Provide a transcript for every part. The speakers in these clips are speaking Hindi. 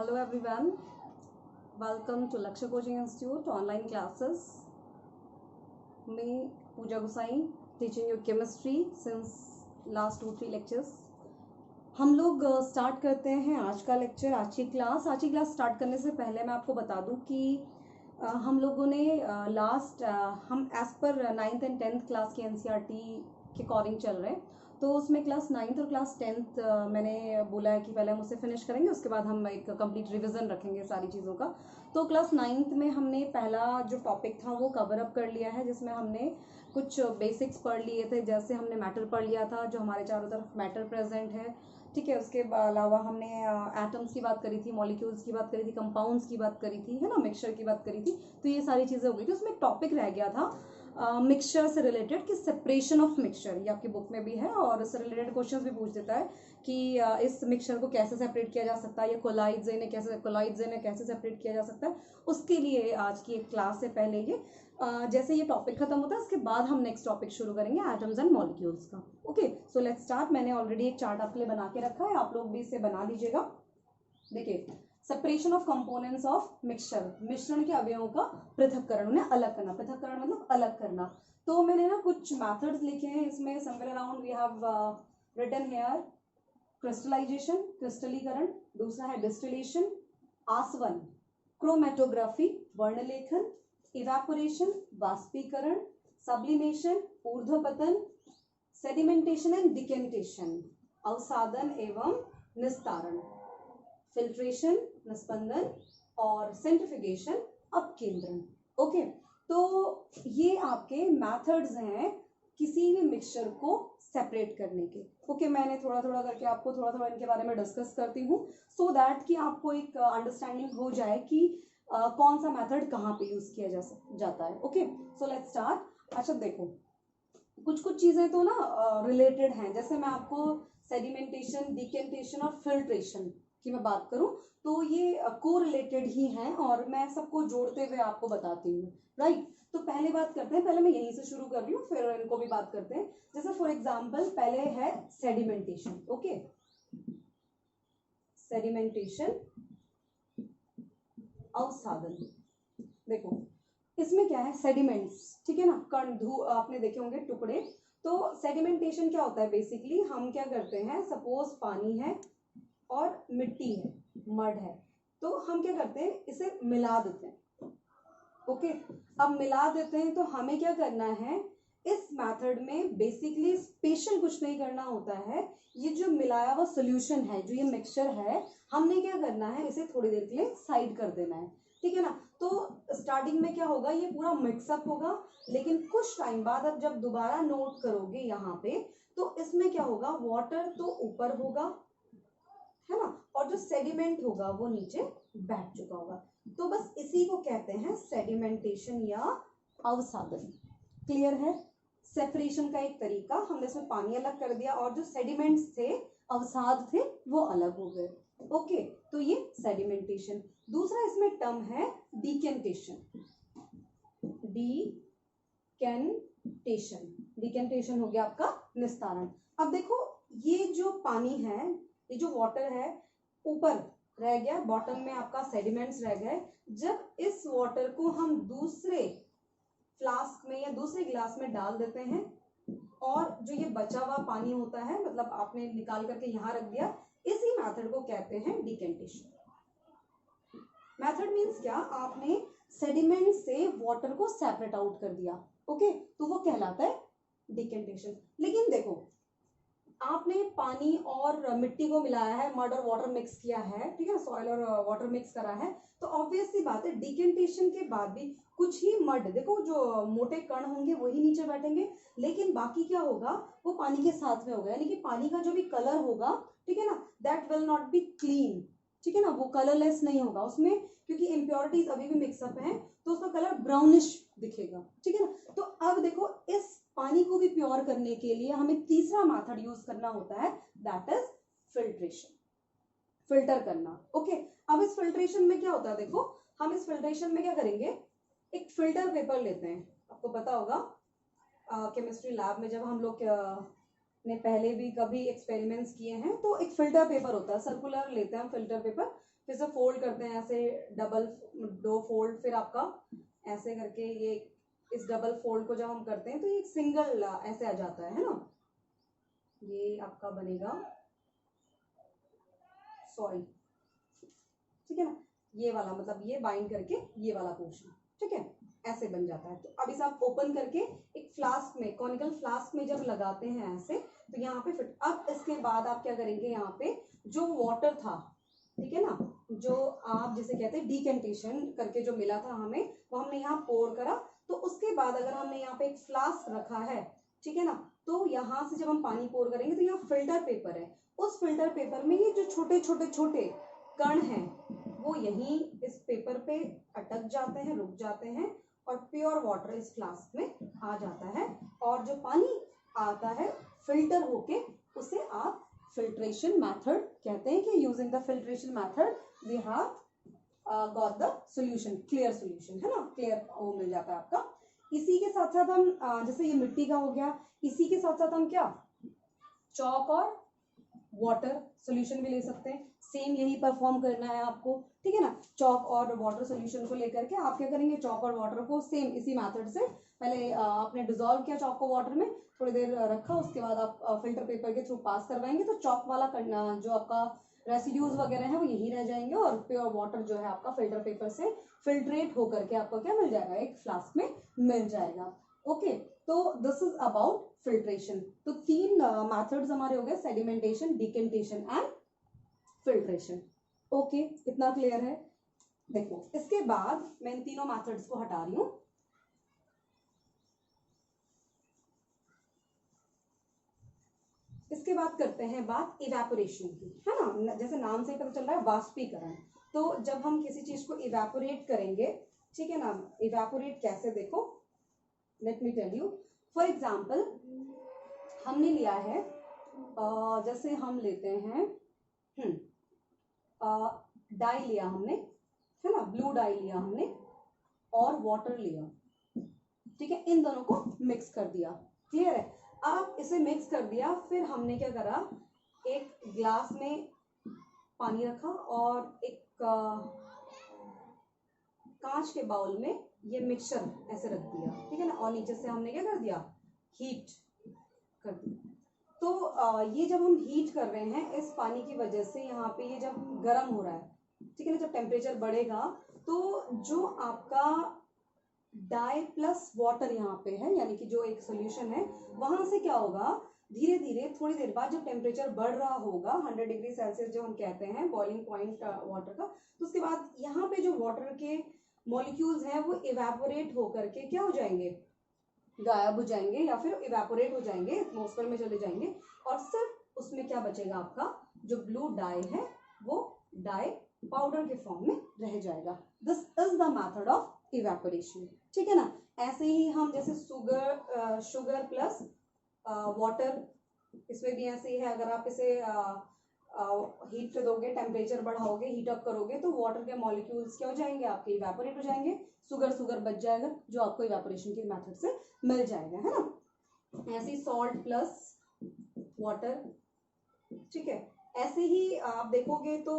Hello everyone, welcome to Lakshya Coaching Institute online classes. Me Pooja Gosai teaching you chemistry since last 2-3 lectures. हम लोग स्टार्ट करते हैं आज का लेक्चर, आज की क्लास स्टार्ट करने से पहले मैं आपको बता दूं कि हम लोगों ने हम as per 9th and 10th class के NCERT के अकॉर्डिंग चल रहे हैं, तो उसमें क्लास 9th और क्लास 10th मैंने बोला है कि पहले हम उसे फिनिश करेंगे, उसके बाद हम एक कंप्लीट रिवीजन रखेंगे सारी चीज़ों का। तो क्लास 9th में हमने पहला जो टॉपिक था वो कवर अप कर लिया है, जिसमें हमने कुछ बेसिक्स पढ़ लिए थे। जैसे हमने मैटर पढ़ लिया था, जो हमारे चारों तरफ मैटर प्रेजेंट है, ठीक है। उसके अलावा हमने एटम्स की बात करी थी, मॉलिक्यूल्स की बात करी थी, कंपाउंड्स की बात करी थी, है ना, मिक्सचर की बात करी थी। तो ये सारी चीज़ें हो गई थी। उसमें एक टॉपिक रह गया था मिक्सचर से रिलेटेड कि सेपरेशन ऑफ मिक्सचर, ये आपकी बुक में भी है और इससे रिलेटेड क्वेश्चंस भी पूछ देता है कि इस मिक्सचर को कैसे सेपरेट किया जा सकता है, या कोलाइड्स इन्हें कैसे सेपरेट किया जा सकता है। उसके लिए आज की एक क्लास से पहले ये जैसे ये टॉपिक खत्म होता है, उसके बाद हम नेक्स्ट टॉपिक शुरू करेंगे एटम्स एंड मॉलिक्यूल्स का। Okay, so let's start. मैंने ऑलरेडी एक चार्ट आपके लिए बना के रखा है, आप लोग भी इसे बना लीजिएगा। देखिए, separation of components of mixture, मिश्रण के अवयवों का पृथक्करण, उन्हें अलग करना। पृथक्करण मतलब अलग करना। तो मैंने ना कुछ मेथड्स लिखे हैं इसमें। Somewhere around we have written here crystallization, क्रिस्टलीकरण, दूसरा है डिस्टिलेशन, आसवन, क्रोमेटोग्राफी, वर्णलेखन, इवेपोरेशन, वाष्पीकरण, सब्लिमेशन, ऊर्ध्वपतन, सेडिमेंटेशन एंड डिकेंटेशन, अवसादन एवं निस्तारण, फिल्ट्रेशन, निस्पंदन, और सेंट्रिफिकेशन, अपकेंद्रण। ओके, तो ये आपके मेथड्स हैं किसी भी मिक्सचर को सेपरेट करने के। ओके, मैंने थोड़ा थोड़ा करके आपको थोड़ा इनके बारे में डिस्कस करती हूँ, सो दैट कि आपको एक अंडरस्टैंडिंग हो जाए कि कौन सा मेथड कहाँ पे यूज किया जाता है। Okay, so let's start. अच्छा देखो, कुछ चीजें तो ना रिलेटेड हैं। जैसे मैं आपको सेडिमेंटेशन, डिकेंटेशन और फिल्ट्रेशन की मैं बात करूं तो ये को रिलेटेड ही हैं, और मैं सबको जोड़ते हुए आपको बताती हूँ, राइट। तो पहले बात करते हैं, पहले मैं यहीं से शुरू कर रही हूँ, फिर इनको भी बात करते हैं। जैसे फॉर एग्जाम्पल पहले है सेडिमेंटेशन। Okay, sedimentation, अवसादन। देखो इसमें क्या है, सेडिमेंट्स, ठीक है ना, कण, धू आपने देखे होंगे टुकड़े। तो सेडिमेंटेशन क्या होता है, बेसिकली हम क्या करते हैं, सपोज पानी है और मिट्टी है, मड है, तो हम क्या करते हैं, इसे मिला देते हैं। ओके, अब मिला देते हैं तो हमें क्या करना है, इस मेथड में बेसिकली स्पेशल कुछ नहीं करना होता है। ये जो मिलाया हुआ सोल्यूशन है, जो ये मिक्सचर है, हमने क्या करना है, इसे थोड़ी देर के लिए साइड कर देना है, ठीक है ना। तो स्टार्टिंग में क्या होगा, ये पूरा मिक्सअप होगा, लेकिन कुछ टाइम बाद अब जब दोबारा नोट करोगे यहाँ पे, तो इसमें क्या होगा, वाटर तो ऊपर होगा, है ना, और जो सेडिमेंट होगा वो नीचे बैठ चुका होगा। तो बस इसी को कहते हैं सेडिमेंटेशन या अवसादन। क्लियर है, सेपरेशन का एक तरीका, हमने इसमें पानी अलग कर दिया और जो सेडिमेंट्स थे, अवसाद थे, वो अलग हो गए। ओके, तो ये सेडिमेंटेशन। दूसरा इसमें टर्म है डिकेंटेशन। डिकेंटेशन हो गया आपका निस्तारण। अब देखो, ये जो पानी है, ये जो वाटर है, ऊपर रह गया, बॉटम में आपका सेडिमेंट्स रह गए। जब इस वाटर को हम दूसरे फ्लास्क में या दूसरे गिलास में डाल देते हैं, और जो ये बचा हुआ पानी होता है, मतलब आपने निकाल करके यहां रख दिया, इसी मेथड को कहते हैं डिकेंटेशन। मेथड मीन्स क्या, आपने सेडिमेंट से वाटर को सेपरेट आउट कर दिया। ओके, तो वो कहलाता है डिकेंटेशन। लेकिन देखो, आपने पानी और मिट्टी को मिलाया है, मड और वाटर मिक्स किया है, ठीक है, सॉइल और वाटर मिक्स करा है, तो ऑब्वियस सी बात है डिकेंटेशन के बाद भी कुछ ही मड, देखो जो मोटे कण होंगे वही नीचे बैठेंगे, लेकिन बाकी क्या होगा, वो पानी के साथ में होगा। यानी कि पानी का जो भी कलर होगा, ठीक है ना, that will not be clean, ठीक है ना, वो कलरलेस नहीं होगा उसमें, क्योंकि इम्प्योरिटीज अभी भी मिक्सअप है, तो उसका कलर ब्राउनिश दिखेगा, ठीक है ना। तो अब देखो, इस पानी को भी प्योर करने के लिए हमें तीसरा मेथड यूज करना होता है, दैट इज फिल्ट्रेशन, फिल्टर करना। ओके, अब इस फिल्ट्रेशन में क्या होता है, देखो हम इस फिल्ट्रेशन में क्या करेंगे, एक फिल्टर पेपर लेते हैं। आपको पता होगा केमिस्ट्री लैब में जब हम लोग ने पहले भी कभी एक्सपेरिमेंट्स किए हैं, तो एक फिल्टर पेपर होता है, सर्कुलर लेते हैं हम फिल्टर पेपर, फिर से फोल्ड करते हैं ऐसे डबल दो फोल्ड, फिर आपका ऐसे करके ये इस डबल फोल्ड को जब हम करते हैं तो ये एक सिंगल ऐसे आ जाता है ना, ये आपका बनेगा सॉरी, ठीक है ना, ये वाला मतलब ये बाइंड करके ये वाला पोर्शन, ठीक है, ऐसे बन जाता है। तो अब इसे आप ओपन करके एक फ्लास्क में, कॉनिकल फ्लास्क में जब लगाते हैं ऐसे, तो यहाँ पे फिट। अब इसके बाद आप क्या करेंगे, यहाँ पे जो वाटर था, ठीक है ना, जो आप जिसे कहते हैं डिकेंटेशन करके जो मिला था हमें, वो हमने यहाँ पोर करा। तो उसके बाद अगर हमने यहाँ पे एक फ्लास्क रखा है, ठीक है ना, तो यहाँ से जब हम पानी पोर करेंगे तो यहाँ फिल्टर पेपर है, उस फिल्टर पेपर में ये जो छोटे छोटे छोटे कण हैं वो यहीं इस पेपर पे अटक जाते हैं, रुक जाते हैं, और प्योर वाटर इस फ्लास्क में आ जाता है, और जो पानी आता है फिल्टर होके उसे आप फिल्ट्रेशन मेथड कहते हैं कि using the filtration method we have got the solution, clear solution, है ना, क्लियर वो मिल जाता है आपका। इसी के साथ साथ हम जैसे ये मिट्टी का हो गया, इसी के साथ साथ हम क्या चौक और वाटर सॉल्यूशन भी ले सकते हैं, सेम यही परफॉर्म करना है आपको, ठीक है ना। चौक और वाटर सॉल्यूशन को लेकर के आप क्या करेंगे, चौक और वाटर को सेम इसी मेथड से पहले आपने डिजोल्व किया चौक को वाटर में, थोड़ी देर रखा, उसके बाद आप फिल्टर पेपर के थ्रू पास करवाएंगे तो चौक वाला जो आपका रेसिड्यूज वगैरह है वो यहीं रह जाएंगे, और प्योर वाटर जो है आपका फिल्टर पेपर से फिल्ट्रेट होकर के आपको क्या मिल जाएगा, एक फ्लास्क में मिल जाएगा। ओके, तो दिस इज अबाउट फिल्ट्रेशन। तो तीन मेथड्स हमारे हो गए, sedimentation, decantation and filtration. Okay, इतना क्लियर है। देखो इसके बाद मैं इन तीनों मेथड्स को हटा रही हूं, इसके बाद करते हैं बात इवेपोरेशन की, है ना, जैसे नाम से पता चल रहा है वाष्पीकरण। तो जब हम किसी चीज को इवेपोरेट करेंगे, ठीक है ना, इवेपोरेट कैसे, देखो let me tell you. For example हमने लिया है जैसे हम लेते हैं डाई लिया हमने, है ना, ब्लू डाई लिया हमने और वाटर लिया, ठीक है, इन दोनों को मिक्स कर दिया, क्लियर है। अब इसे मिक्स कर दिया, फिर हमने क्या करा, एक ग्लास में पानी रखा और एक कांच के बाउल में ये मिक्सचर ऐसे रख दिया, ठीक है ना, और नीचे से हमने क्या कर दिया, हीट कर दिया। तो ये जब हम हीट कर रहे हैं इस पानी की वजह से, यहाँ पे ये जब गर्म हो रहा है, ठीक है ना, जब टेम्परेचर बढ़ेगा तो जो आपका डाई प्लस वाटर यहाँ पे है, यानी कि जो एक सोल्यूशन है, वहां से क्या होगा, धीरे धीरे थोड़ी देर बाद जब टेम्परेचर बढ़ रहा होगा 100 डिग्री सेल्सियस जो हम कहते हैं बॉइलिंग पॉइंट वाटर का, तो उसके बाद यहाँ पे जो वाटर के मॉलिक्यूल्स हैं वो इवेपोरेट होकर के क्या हो जाएंगे, गायब हो जाएंगे, या फिर इवेपोरेट हो जाएंगे, एटमॉस्फेयर में चले जाएंगे, और सिर्फ उसमें क्या बचेगा, आपका जो ब्लू डाई है वो डाई पाउडर के फॉर्म में रह जाएगा। This is the method of evaporation, ठीक है ना। ऐसे ही हम जैसे शुगर प्लस वाटर, इसमें भी ऐसे ही है, अगर आप इसे हीट दोगे, टेम्परेचर बढ़ाओगे, हीट अप करोगे, तो वाटर के मॉलिक्यूल्स क्या हो जाएंगे, आपके इवेपोरेट हो जाएंगे, शुगर बच जाएगा जो आपको इवेपोरेशन के मेथड से मिल जाएगा, है ना। ऐसे ही सॉल्ट प्लस वाटर, ठीक है। ऐसे ही आप देखोगे तो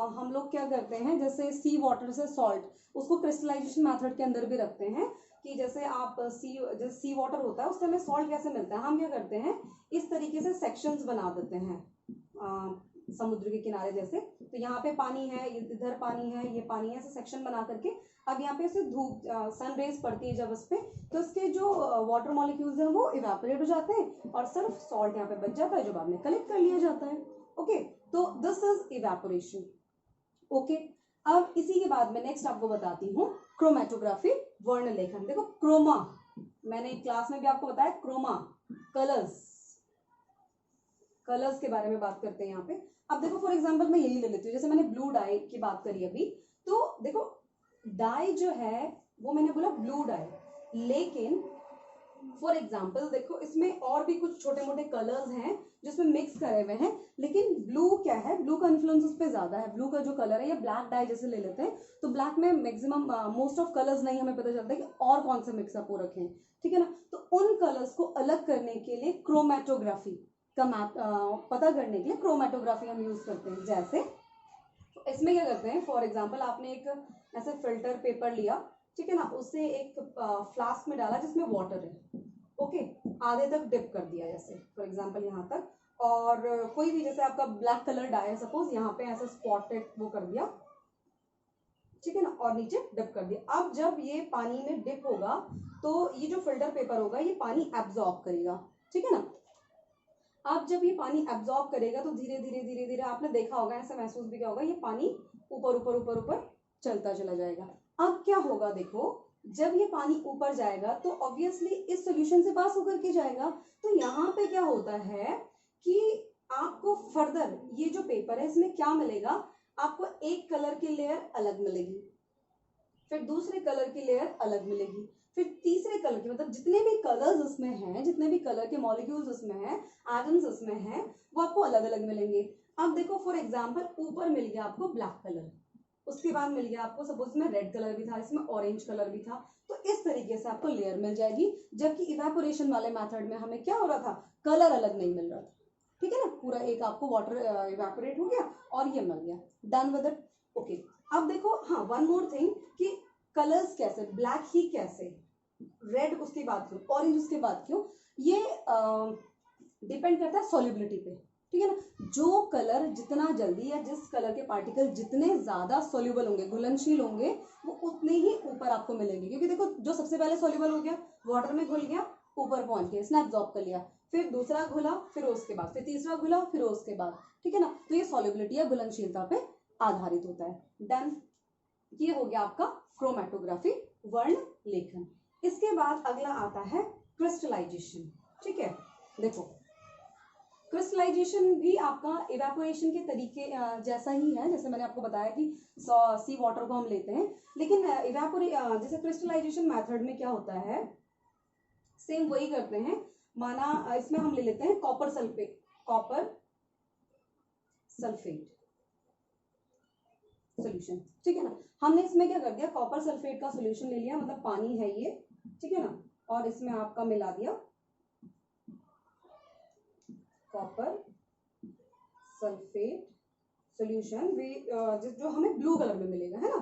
हम लोग क्या करते हैं, जैसे सी वाटर से सॉल्ट, उसको क्रिस्टलाइजेशन मेथड के अंदर भी रखते हैं, कि जैसे आप जैसे सी वाटर होता है उससे हमें सॉल्ट कैसे मिलता है, हम क्या करते हैं, इस तरीके से सेक्शंस बना देते हैं समुद्र के किनारे जैसे, तो यहाँ पे पानी है, इधर पानी है, ये पानी है, ऐसे सेक्शन बना करके, अब यहाँ पे से धूप सन रेज पड़ती है जब उस पे, तो इसके जो वाटर मॉलिक्यूल्स हैं वो इवेपोरेट हो जाते हैं, और सिर्फ सॉल्ट यहाँ पे बच जाता है जो बाद में कलेक्ट कर लिया जाता है। ओके, तो दिस इज इवेपोरेशन। ओके, अब इसी के बाद में नेक्स्ट आपको बताती हूँ क्रोमेटोग्राफी, वर्ण लेखन। देखो क्रोमा, मैंने क्लास में भी आपको बताया, क्रोमा कलर्स के बारे में बात करते हैं यहाँ पे। अब देखो फॉर एग्जांपल मैं यही ले लेती हूँ, जैसे मैंने ब्लू डाई की बात करी अभी, तो देखो डाई जो है वो मैंने बोला ब्लू डाई, लेकिन फॉर एग्जाम्पल देखो इसमें और भी कुछ छोटे मोटे कलर्स हैं जिसमें मिक्स करे हुए हैं, लेकिन ब्लू क्या है, ब्लू का इन्फ्लुएंस उस पे ज्यादा है, ब्लू का जो कलर है, या ब्लैक डाई जैसे ले लेते हैं, तो ब्लैक में मैक्सिमम मोस्ट ऑफ कलर्स नहीं हमें पता चलता है कि और कौन से मिक्सअप हो रखे हैं, ठीक है ना। तो उन कलर्स को अलग करने के लिए क्रोमेटोग्राफी, का मैप पता करने के लिए क्रोमेटोग्राफी हम यूज करते हैं। जैसे इसमें क्या करते हैं, फॉर एग्जांपल आपने एक ऐसे फिल्टर पेपर लिया, ठीक है ना, उसे एक फ्लास्क में डाला जिसमें वाटर है, ओके, आधे तक डिप कर दिया, जैसे फॉर एग्जांपल यहाँ तक, और कोई भी जैसे आपका ब्लैक कलर डाई है सपोज, यहाँ पे ऐसा स्पॉटेड वो कर दिया, ठीक है ना, और नीचे डिप कर दिया। अब जब ये पानी में डिप होगा तो ये जो फिल्टर पेपर होगा ये पानी एब्जॉर्ब करेगा, ठीक है ना। अब जब ये पानी एब्जॉर्ब करेगा तो धीरे धीरे धीरे धीरे आपने देखा होगा, ऐसा महसूस भी किया होगा, ये पानी ऊपर ऊपर ऊपर ऊपर चलता चला जाएगा। अब क्या होगा, देखो जब ये पानी ऊपर जाएगा तो ऑब्वियसली इस सॉल्यूशन से पास होकर के जाएगा, तो यहाँ पे क्या होता है कि आपको फर्दर ये जो पेपर है इसमें क्या मिलेगा, आपको एक कलर की लेयर अलग मिलेगी, फिर दूसरे कलर की लेयर अलग मिलेगी, फिर तीसरे कलर की, मतलब जितने भी कलर्स उसमें हैं, जितने भी कलर के मॉलिक्यूल्स उसमें हैं, एटम्स उसमें हैं, वो आपको अलग अलग मिलेंगे। अब देखो फॉर एग्जांपल ऊपर मिल गया आपको ब्लैक कलर, उसके बाद मिल गया आपको सपोज में रेड कलर भी था, इसमें ऑरेंज कलर भी था, तो इस तरीके से आपको लेयर मिल जाएगी। जबकि इवेपोरेशन वाले मेथड में हमें क्या हो रहा था, कलर अलग नहीं मिल रहा था, ठीक है ना, पूरा एक आपको वाटर इवेपोरेट हो गया और ये मिल गया, डन विद इट, ओके। अब देखो हाँ, वन मोर थिंग कि कलर्स कैसे, ब्लैक ही कैसे, रेड उसके बाद क्यों, ऑरेंज उसके बाद क्यों, ये डिपेंड करता है सॉल्युबिलिटी पे, ठीक है ना। जो कलर जितना जल्दी या जिस कलर के पार्टिकल जितने ज्यादा सॉल्युबल होंगे, घुलनशील होंगे, वो उतने ही ऊपर आपको मिलेंगे। क्योंकि देखो जो सबसे पहले सॉल्युबल हो गया, वाटर में घुल गया, ऊपर पहुंच गया, इसने एब्जॉर्ब कर लिया, फिर दूसरा घुला, फिर उसके बाद, फिर तीसरा घुला, फिर उसके बाद, ठीक है ना। तो ये सॉल्युबिलिटी या घुलनशीलता पे आधारित होता है। डन, ये हो गया आपका क्रोमेटोग्राफी, वर्ण लेखन। इसके बाद अगला आता है क्रिस्टलाइजेशन, ठीक है। देखो क्रिस्टलाइजेशन भी आपका इवेपोरेशन के तरीके जैसा ही है, जैसे मैंने आपको बताया कि सी वाटर को हम लेते हैं, लेकिन जैसे क्रिस्टलाइजेशन मेथड में क्या होता है, सेम वही करते हैं। माना इसमें हम ले लेते हैं कॉपर सल्फेट सोल्यूशन, ठीक है ना। हमने इसमें क्या कर दिया, कॉपर सल्फेट का सोल्यूशन ले लिया, मतलब पानी है ये, ठीक है ना, और इसमें आपका मिला दिया कॉपर सल्फेट सोल्यूशन, जो हमें ब्लू कलर में मिलेगा, है ना।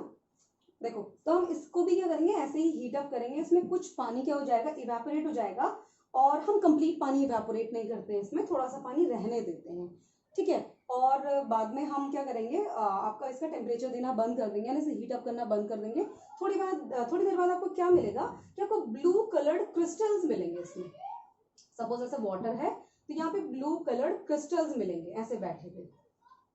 देखो तो हम इसको भी क्या करेंगे, ऐसे ही हीट अप करेंगे, इसमें कुछ पानी क्या हो जाएगा, इवेपोरेट हो जाएगा, और हम कंप्लीट पानी इवेपोरेट नहीं करते हैं, इसमें थोड़ा सा पानी रहने देते हैं, ठीक है। और बाद में हम क्या करेंगे, आपका इसका टेम्परेचर देना बंद कर देंगे, यानी इसे हीट अप करना बंद कर देंगे। थोड़ी देर बाद आपको क्या मिलेगा कि आपको ब्लू कलर्ड क्रिस्टल्स मिलेंगे इसमें। सपोज ऐसा वाटर है तो यहाँ पे ब्लू कलर्ड क्रिस्टल्स मिलेंगे ऐसे बैठे हुए,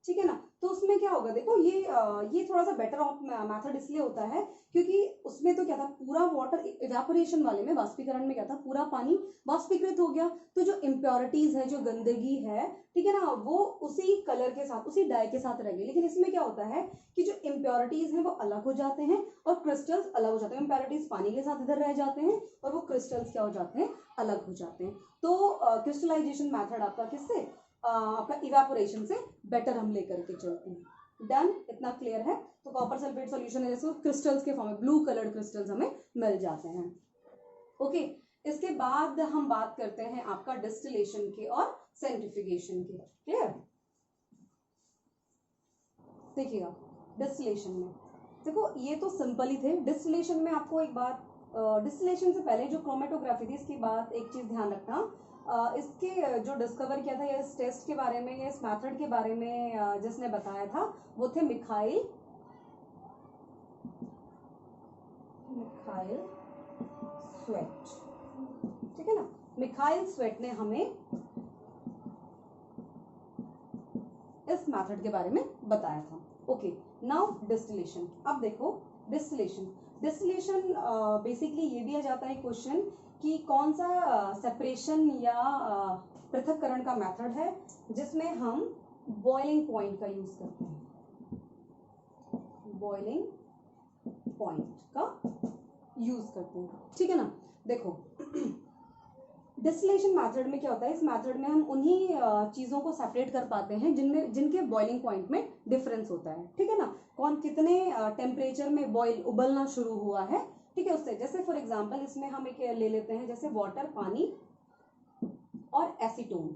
ठीक है ना। तो उसमें क्या होगा, देखो ये थोड़ा सा बेटर ऑफ मेथड इसलिए होता है क्योंकि उसमें तो क्या था, पूरा वाटर इवेपोरेशन वाले में, वाष्पीकरण में क्या था, पूरा पानी वाष्पीकृत हो गया, तो जो इम्प्योरिटीज है, जो गंदगी है, ठीक है ना, वो उसी कलर के साथ, उसी डाई के साथ रहेगी। लेकिन इसमें क्या होता है कि जो इम्प्योरिटीज हैं वो अलग हो जाते हैं और क्रिस्टल्स अलग हो जाते हैं। इम्प्योरिटीज पानी के साथ इधर रह जाते हैं और वो क्रिस्टल्स क्या हो जाते हैं, अलग हो जाते हैं। तो क्रिस्टलाइजेशन मैथड आपका किससे, आपका इवेपोरेशन से बेटर हम लेकर के चलते हैं। डन, इतना क्लियर है। तो कॉपर सल्फेट सॉल्यूशन है जैसे क्रिस्टल्स के फॉर्म में, ब्लू कलर्ड क्रिस्टल्स हमें मिल जाते हैं, ओके। इसके बाद हम बात करते हैं आपका डिस्टिलेशन के और सेंट्रिफिकेशन के, क्लियर। देखिएगा डिस्टिलेशन में, देखो ये तो सिंपल ही थे। डिस्टिलेशन में आपको एक बात, डिस्टिलेशन से पहले जो क्रोमेटोग्राफी थी, इसके बाद एक चीज ध्यान रखना, इसके जो डिस्कवर किया था या इस टेस्ट के बारे में या इस मेथड के बारे में जिसने बताया था वो थे मिखाइल स्वेट, ठीक है ना। मिखाइल स्वेट ने हमें इस मेथड के बारे में बताया था, ओके। नाउ डिस्टिलेशन, अब देखो डिस्टिलेशन बेसिकली ये दिया जाता है क्वेश्चन कि कौन सा सेपरेशन या पृथक्करण का मेथड है जिसमें हम बॉइलिंग पॉइंट का यूज करते हैं, बॉइलिंग पॉइंट का यूज करते हैं, ठीक है ना। देखो डिस्टिलेशन मेथड में क्या होता है, इस मेथड में हम उन्हीं चीज़ों को सेपरेट कर पाते हैं जिनके बॉइलिंग पॉइंट में डिफरेंस होता है, ठीक है ना। कौन कितने टेम्परेचर में बॉइल उबलना शुरू हुआ है, ठीक है, उससे। जैसे फॉर एग्जांपल इसमें हम एक ले लेते हैं, जैसे वाटर, पानी और एसीटोन,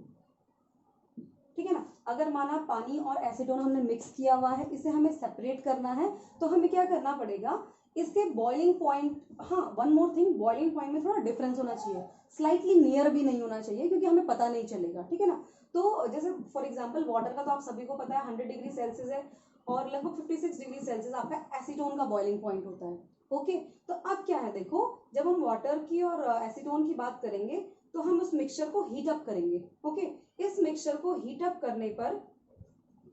अगर माना पानी और एसीटोन हमने मिक्स किया हुआ है, इसे हमें सेपरेट करना है, तो हमें क्या करना पड़ेगा, इसके बॉइलिंग पॉइंट, हाँ one more thing, boiling point में थोड़ा डिफरेंस होना चाहिए, स्लाइटली नियर भी नहीं होना चाहिए, क्योंकि हमें पता नहीं चलेगा, ठीक है ना। तो जैसे फॉर एग्जांपल वाटर का तो आप सभी को पता है 100 डिग्री सेल्सियस है, और लगभग 56 डिग्री सेल्सियस आपका एसीटोन का बॉइलिंग पॉइंट होता है। ओके, तो अब क्या है, देखो जब हम वाटर की और एसीटोन की बात करेंगे तो हम उस मिक्सचर को हीट अप करेंगे। ओके, इस मिक्सचर को हीट अप करने पर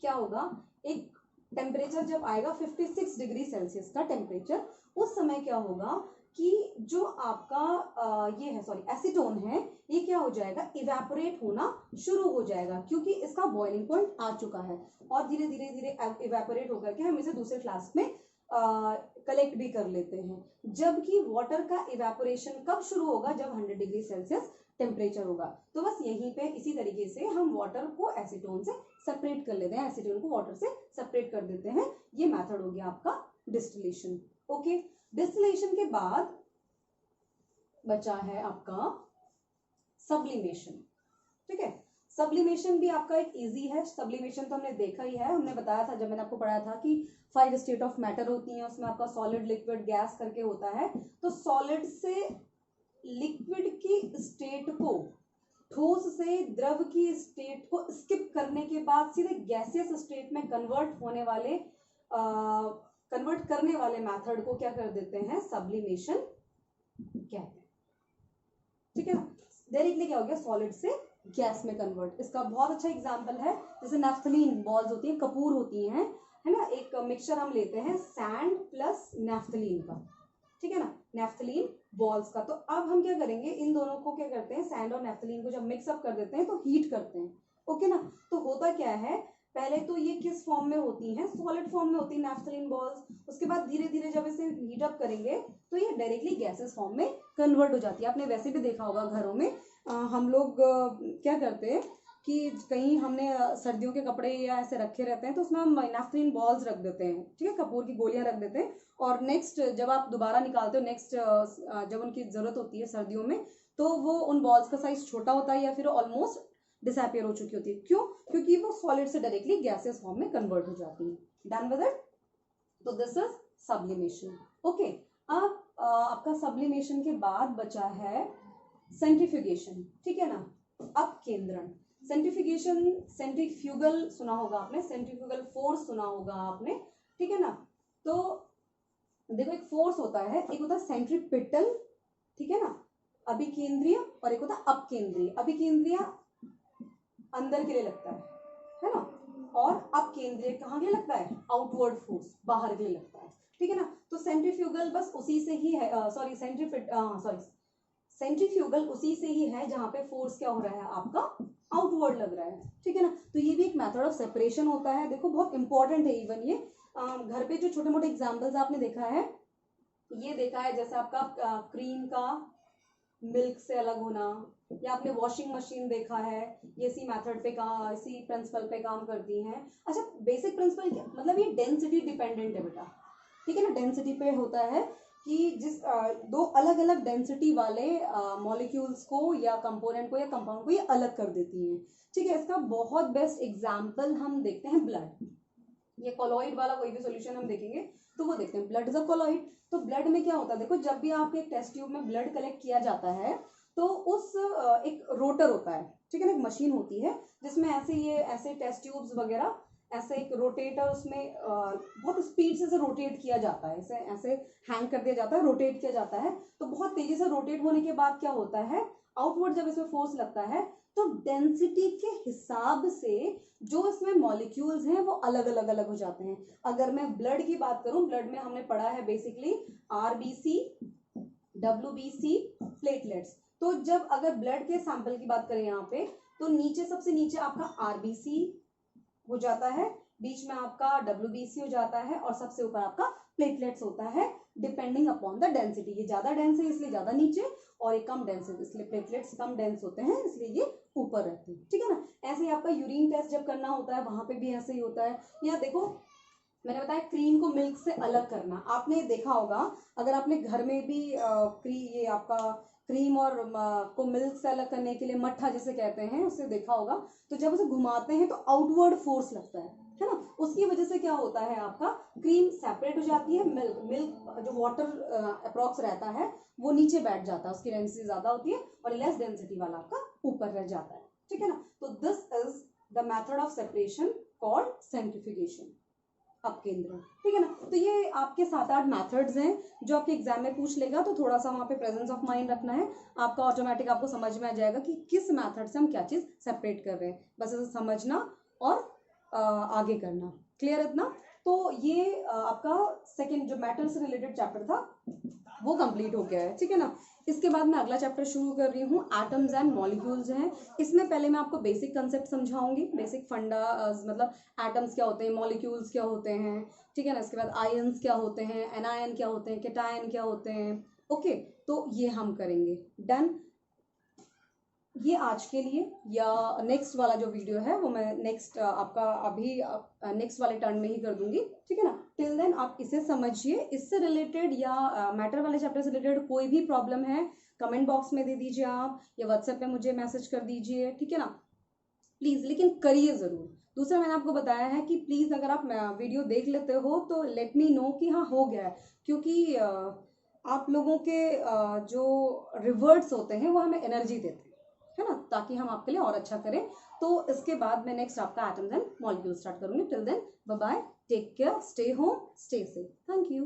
क्या होगा, एक टेम्परेचर जब आएगा 56 डिग्री सेल्सियस का टेम्परेचर, उस समय क्या होगा कि जो आपका ये है सॉरी एसीटोन है, ये क्या हो जाएगा, इवेपोरेट होना शुरू हो जाएगा, क्योंकि इसका बॉइलिंग पॉइंट आ चुका है, और धीरे धीरे धीरे इवेपोरेट होकर के हम इसे दूसरे फ्लास्क में कलेक्ट भी कर लेते हैं। जबकि वाटर का इवेपोरेशन कब शुरू होगा, जब 100 डिग्री सेल्सियस टेम्परेचर होगा। तो बस यहीं पे इसी तरीके से हम वाटर को एसीटोन से सेपरेट कर लेते हैं, एसीटोन को वाटर से सेपरेट कर देते हैं। ये मेथड हो गया आपका डिस्टिलेशन। ओके, डिस्टिलेशन के बाद बचा है आपका सब्लिमेशन। ठीक है, सब्लिमेशन भी आपका एक इजी है। सब्लिमेशन तो हमने देखा ही है, हमने बताया था जब मैंने आपको पढ़ाया था कि 5 स्टेट ऑफ मैटर होती हैं, उसमें आपका सॉलिड, लिक्विड, गैस करके होता है। तो सॉलिड से लिक्विड की स्टेट को, ठोस से द्रव की स्टेट को स्किप करने के बाद सीधे गैसियस स्टेट में कन्वर्ट करने वाले मेथड को क्या कर देते हैं, सब्लिमेशन कहते हैं। ठीक है ना, डायरेक्टली क्या हो गया, सॉलिड से गैस में कन्वर्ट। इसका बहुत अच्छा एग्जांपल है, जैसे नैफ्थलीन बॉल्स होती है, कपूर होती हैं, है ना, एक मिक्सचर हम लेते हैं सैंड प्लस नैफ्थलीन का, ठीक है ना, नैफ्थलीन बॉल्स का। तो अब हम क्या करेंगे, इन दोनों को क्या करते हैं, सैंड और नैफ्थलीन को जब मिक्सअप कर देते हैं तो हीट करते हैं। ओके ना, तो होता क्या है, पहले तो ये किस फॉर्म में होती हैं, सॉलिड फॉर्म में होती है नैफ्थलीन बॉल्स। उसके बाद धीरे धीरे जब इसे हीट अप करेंगे तो ये डायरेक्टली गैसेस फॉर्म में कन्वर्ट हो जाती है। आपने वैसे भी देखा होगा घरों में, हम लोग क्या करते हैं कि कहीं हमने सर्दियों के कपड़े या ऐसे रखे रहते हैं तो उसमें हम नैफ्थलीन बॉल्स रख देते हैं, ठीक है, कपूर की गोलियां रख देते हैं, और नेक्स्ट जब आप दोबारा निकालते हो, नेक्स्ट जब उनकी जरूरत होती है सर्दियों में, तो वो उन बॉल्स का साइज छोटा होता है या फिर ऑलमोस्ट डिसअपियर हो चुकी होती है। क्यों, क्योंकि वो सॉलिड से डायरेक्टली गैसेस फॉर्म में कन्वर्ट हो जाती है। डन विद इट, तो दिस इज सब्लिमेशन। ओके, अब आपका सब्लिमेशन के बाद बचा है सेंट्रीफ्यूगेशन। ठीक है ना, अपकेंद्रण। सेंट्रीफ्यूगेशन, सेंट्रीफ्यूगल सुना होगा आपने, सेंट्रीफ्यूगल फोर्स सुना होगा आपने, ठीक है ना। तो देखो एक फोर्स होता है, एक होता है सेंट्रीपिटल, ठीक है ना, अभिकेंद्रीय, और एक होता है अपकेंद्रीय। अभिकेंद्रीय अंदर के लिए लगता है ना, और अपकेंद्रीय कहाँ के लिए लगता है, आउटवर्ड फोर्स, बाहर के लिए लगता है, ठीक है ना। तो सेंट्रीफ्यूगल बस उसी से ही है, सॉरी सेंट्रीफ्यूगल उसी से ही है जहां पे फोर्स क्या हो रहा है, आपका आउटवर्ड लग रहा है, ठीक है ना। तो ये भी एक मेथड ऑफ सेपरेशन होता है। देखो बहुत इंपॉर्टेंट है, इवन ये घर पे जो छोटे मोटे एग्जाम्पल्स आपने देखा है, ये देखा है जैसे आपका क्रीम का मिल्क से अलग होना, या आपने वॉशिंग मशीन देखा है, ये इसी मेथड पे इसी प्रिंसिपल पे काम करती हैं। अच्छा, बेसिक प्रिंसिपल क्या मतलब, ये डेंसिटी डिपेंडेंट है बेटा, ठीक है ना, डेंसिटी पे होता है कि जिस दो अलग अलग डेंसिटी वाले मॉलिक्यूल्स को या कंपोनेंट को या कंपाउंड को ये अलग कर देती हैं। ठीक है, इसका बहुत बेस्ट एग्जाम्पल हम देखते हैं ब्लड। ये कोलॉइड वाला कोई भी सॉल्यूशन हम देखेंगे तो वो देखते हैं, ब्लड इज अ कोलॉइड। तो ब्लड में क्या होता है, देखो जब भी आपके एक टेस्ट ट्यूब में ब्लड कलेक्ट किया जाता है तो उस एक रोटर होता है, ठीक है ना, एक मशीन होती है जिसमें ऐसे टेस्ट ट्यूब्स वगैरह ऐसे एक रोटेटर, उसमें बहुत स्पीड से रोटेट किया जाता है, ऐसे हैंग कर दिया जाता है, रोटेट किया जाता है। तो बहुत तेजी से रोटेट होने के बाद क्या होता है, आउटवर्ड जब इसमें फोर्स लगता है तो डेंसिटी के हिसाब से जो इसमें मॉलिक्यूल्स हैं वो अलग अलग हो जाते हैं। अगर मैं ब्लड की बात करूं, ब्लड में हमने पढ़ा है बेसिकली आरबीसी, डब्ल्यूबीसी, प्लेटलेट्स। तो जब अगर ब्लड के सैंपल की बात करें यहाँ पे, तो नीचे सबसे नीचे आपका आरबीसी हो जाता है, बीच में आपका डब्ल्यूबीसी हो जाता है, और सबसे ऊपर आपका प्लेटलेट्स होता है, डिपेंडिंग अपॉन द डेंसिटी। ये ज्यादा डेंस है इसलिए ज्यादा नीचे, और ये कम डेंस है इसलिए प्लेटलेट्स कम डेंस होते हैं इसलिए ये ऊपर रहते हैं, ठीक है ना। ऐसे ही आपका यूरिन टेस्ट जब करना होता है वहां पे भी ऐसे ही होता है। यहाँ देखो मैंने बताया क्रीम को मिल्क से अलग करना, आपने देखा होगा, अगर आपने घर में भी ये आपका क्रीम और को मिल्क से अलग करने के लिए मट्ठा जैसे कहते हैं, उसे देखा होगा। तो जब उसे घुमाते हैं तो आउटवर्ड फोर्स लगता है ना, उसकी वजह से क्या होता है, आपका क्रीम सेपरेट हो जाती है, मिल्क जो वाटर अप्रॉक्स रहता है वो नीचे बैठ जाता है, उसकी डेंसिटी ज्यादा होती है, और लेस डेंसिटी वाला आपका ऊपर रह जाता है, ठीक है ना। तो this is the method of separation called centrifugation, अपकेंद्रण, ठीक है ना। तो ये आपके 7-8 मेथड्स हैं जो आपके एग्जाम में पूछ लेगा, तो थोड़ा सा वहाँ पे प्रेजेंस ऑफ माइंड रखना है, आपका ऑटोमेटिक आपको समझ में आ जाएगा कि किस मेथड से हम क्या चीज सेपरेट कर रहे हैं, बस इसे समझना और आगे करना, क्लियर इतना। तो ये आपका सेकेंड जो मैटर से रिलेटेड चैप्टर था वो कंप्लीट हो गया है, ठीक है ना। इसके बाद मैं अगला चैप्टर शुरू कर रही हूँ, एटम्स एंड मॉलिक्यूल्स हैं। इसमें पहले मैं आपको बेसिक कंसेप्ट समझाऊंगी, बेसिक फंडा, मतलब एटम्स क्या होते हैं, मॉलिक्यूल्स क्या होते हैं, ठीक है ना। इसके बाद आयंस क्या होते हैं, एनायन क्या होते हैं, कैटायन क्या होते हैं, ओके। तो ये हम करेंगे, डन। ये आज के लिए, या नेक्स्ट वाला जो वीडियो है वो मैं नेक्स्ट आपका अभी नेक्स्ट वाले टर्न में ही कर दूंगी, ठीक है ना। टिल देन आप इसे समझिए, इससे रिलेटेड या मैटर वाले चैप्टर से रिलेटेड कोई भी प्रॉब्लम है कमेंट बॉक्स में दे दीजिए आप, या व्हाट्सएप पे मुझे मैसेज कर दीजिए, ठीक है ना। प्लीज लेकिन करिए जरूर। दूसरा मैंने आपको बताया है कि प्लीज अगर आप वीडियो देख लेते हो तो लेट मी नो कि हाँ हो गया है, क्योंकि आप लोगों के जो रिवर्ड्स होते हैं वो हमें एनर्जी देते हैं, है ना, ताकि हम आपके लिए और अच्छा करें। तो इसके बाद मैं नेक्स्ट आपका एटम्स एंड मॉलिक्यूल स्टार्ट करूंगी। Till then bye bye, take care, stay home, stay safe, thank you.